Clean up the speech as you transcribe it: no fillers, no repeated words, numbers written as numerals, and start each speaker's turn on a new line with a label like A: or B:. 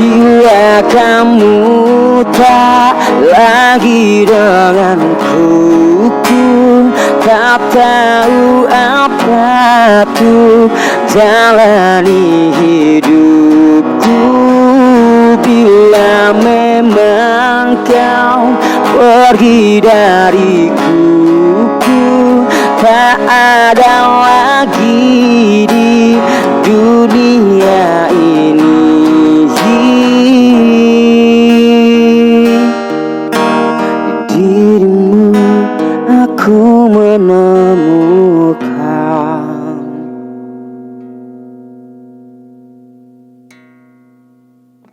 A: Bila kamu tak lagi denganku, ku tak tahu apa tuh jalani hidupku. Bila memang kau pergi dariku, ku tak ada